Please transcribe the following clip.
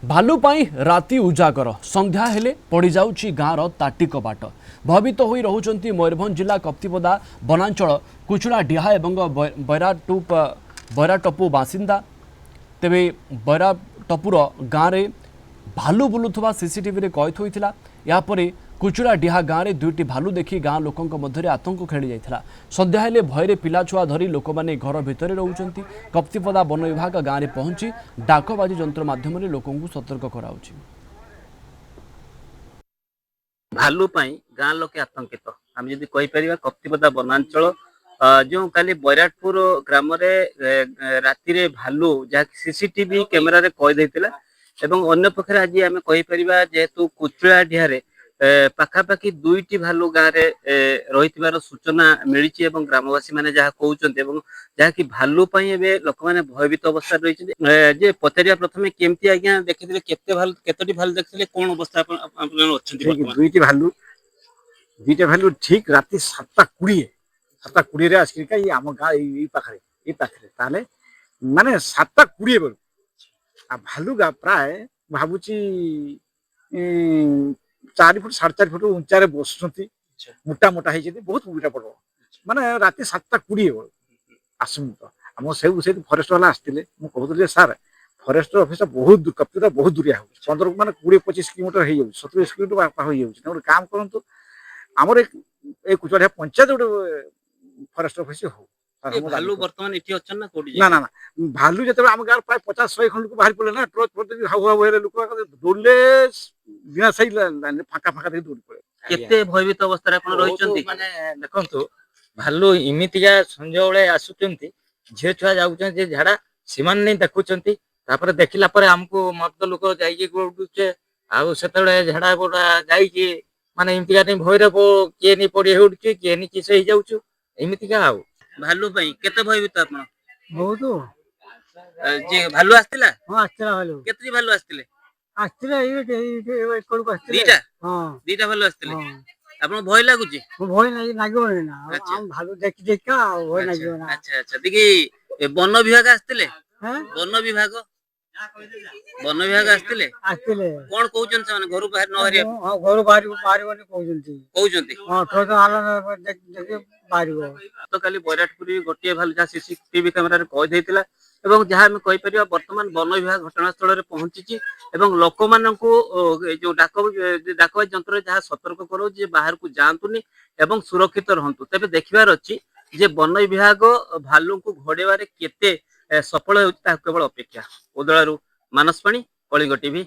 भालू पाई राति उजागर संध्या हेले पड़ जाउची गाँर ताटिक बाट भयभीत होई रहुचंती मयूरभंज जिला कप्तिपदा वनांचल कुचुड़ा डिहा एवं बैराटपु बासिंदा तेबे बैराटपुर गाँव में भालू बुलुथुवा सीसीटीवी रे कैद होइथिला। यापरे कुचुड़ा डिहा गाँव में दुईटी भालू देखि गाँ लोकों मध्य आतंक खेली जाइथिला। सद्या हेले भयरे पिला छुआ धरी लोक माने घर भितर रहउचंती। कप्तिपदा वन विभाग गाँव में पहुंची डाकबाजी जंत्र माध्यम लोकों सतर्क कराउछि। भालू गाँ लोके आतंकित आम जदि कहीपर कप्तिपदा वनांचल जो काली बैराटपुर ग्राम राति रे भालू जहाँ सीसीटीवी कैमेरा रे कैद होता एवं अन्य पक्षरे आज आम कहीपर जेहेतु कुचुड़ा डिहारे पाखापाखि दुईटी भालू गाँव में रही सूचना मिली ग्रामवासी मैंने जहाँ कहते जहाँकि भालू लोक मैंने भयभीत अवस्था रही पचारिया प्रथम केमती आज्ञा देखिए केतोटी भालू देखते कौन अवस्था दुईटा भालू ठीक राति 7:20 आसिक आम गाँ पाखे माने 7:20 बेलू भालू गा प्राय भावुची 4 फुट 4.5 फुट उच्चारे बस मोटा मोटा होती बहुत मोटा पड़ माने राति 7:20 बेलू आसमु तो आम से फरेस्ट वाला आसते मुझे सार फरेस्ट ऑफिस बहुत दूर कप्तिपदा बहुत दूरिया हो 15 माने 20-25 किलोमीटर हो 70 किलोमीटर हो काम करूँ आमर एक कुचुड़ा पंचायत गोटे फरेस्ट ऑफिस हो भालू वर्तमान इठी अछन ना कोडी ना ना ना भालू जते आम गाँव प्राय 50-100 खंड को बाहर पड़े ना ट्रक ट्रक हाउ हाउ हेले लोक दौड़ले बिना सही फाका फाका दे दौड़ पड़े केते भयभीत अवस्था रे आपण रहिचंती माने देखंतु भालू इमितिया संजय बेले आसुचंती झे छुआ जाउचन जे झाड़ा सिमान नहीं देखुचंती तापर देखिला परे हमको मर्द लोक जाई गोडुचे आ सेतळे झाड़ा गोडा जाई कि माने इमितिया नहीं भयरे के नहीं पड़ी होडुचे के नहीं किसे ही जाउचु इमितिका आ भालू केते भयभीत आपण बहुत जे भालू आस्तिला हां आस्तिला भालू केतरी भालू आस्तिले आस्तिला ए कोड को आस्तिला दीटा हां दीटा भालू आस्तिले आपण भय लागुची भय नहीं लागो ना हम भालू देखि देखा भय लागो ना अच्छा अच्छा देखि वन विभाग आस्तिले हैं वन विभाग आस्तिले आस्तिले कोन कहउचन से माने घर बाहर न हरिया हां घर बाहर बाहर कहउचंती हां तो आला देख बाहर तो काली बैराटपुरी गोटे भालू जहाँ सीसीटीवी कैमेरा कैद होता है जहाँ आम कहीपर बर्तमान वन विभाग घटनास्थल में पहुंची लोक मान जो डाकबाजी जंत्र जहाँ सतर्क करो बाहर को जातुनि एवं सुरक्षित रहतु तेज देखार अच्छी वन विभाग भालू को घोड़े केते सफल हो केवल अपेक्षा उदलू मानस पाणी कलिंग टीवी।